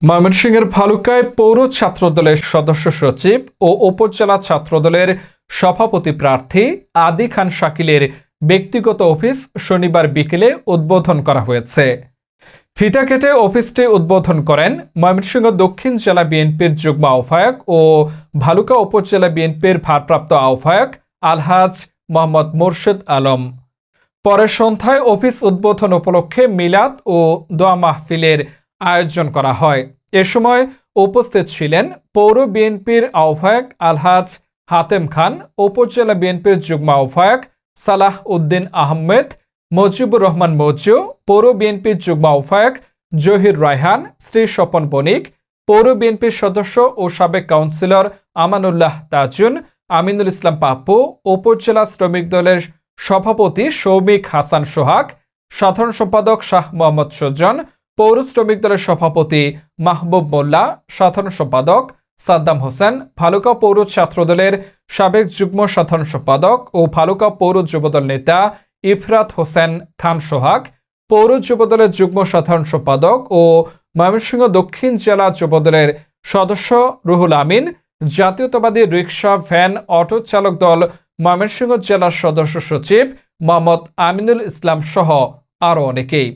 ময়মনসিংহের ভালুকায় পৌর ছাত্রদলের সদস্য সচিব ও উপজেলা ছাত্রদলের সভাপতি প্রার্থী আদি খান শাকিলের ব্যক্তিগত অফিস শনিবার বিকেলে উদ্বোধন করা হয়েছে। ফিতা কেটে অফিসটি উদ্বোধন করেন ময়মনসিংহ দক্ষিণ জেলা বিএনপির যুগ্ম আহ্বায়ক ও ভালুকা উপজেলা বিএনপির ভারপ্রাপ্ত আহ্বায়ক আলহাজ মোহাম্মদ মোর্শেদ আলম। পরে সন্ধ্যায় অফিস উদ্বোধন উপলক্ষে মিলাদ ও দোয়া মাহফিলের আয়োজন করা হয়। এ সময় উপস্থিত ছিলেন পৌর বিএনপির আহ্বায়ক আলহাজ হাতেম খান, উপজেলা বিএনপির যুগ্ম আহ্বায়ক সালাহ উদ্দিন আহমেদ, মজিবুর রহমান মজু, পৌর বিএনপির যুগ্ম আহ্বায়ক জহির রায়হান, শ্রী স্বপন বণিক, পৌর বিএনপির সদস্য ও সাবেক কাউন্সিলর আমানুল্লাহ তাজুন, আমিনুল ইসলাম পাপ্পু, উপজেলা শ্রমিক দলের সভাপতি সৌমিক হাসান সোহাগ, সাধারণ সম্পাদক শাহ মোহাম্মদ সুজন, পৌর শ্রমিক দলের সভাপতি মাহবুব মোল্লা, সাধারণ সম্পাদক সাদ্দাম হোসেন, ভালুকা পৌর ছাত্রদলের সাবেক যুগ্ম সাধারণ সম্পাদক ও ভালুকা পৌর যুবদল নেতা ইফরাত হোসেন খান সোহাগ, পৌর যুবদলের যুগ্ম সাধারণ সম্পাদক ও ময়মনসিংহ দক্ষিণ জেলা যুবদলের সদস্য রুহুল আমিন, জাতীয়তাবাদী রিকশা ভ্যান অটো চালক দল ময়মনসিংহ জেলার সদস্য সচিব মোহাম্মদ আমিনুল ইসলাম সহ আরও অনেকেই।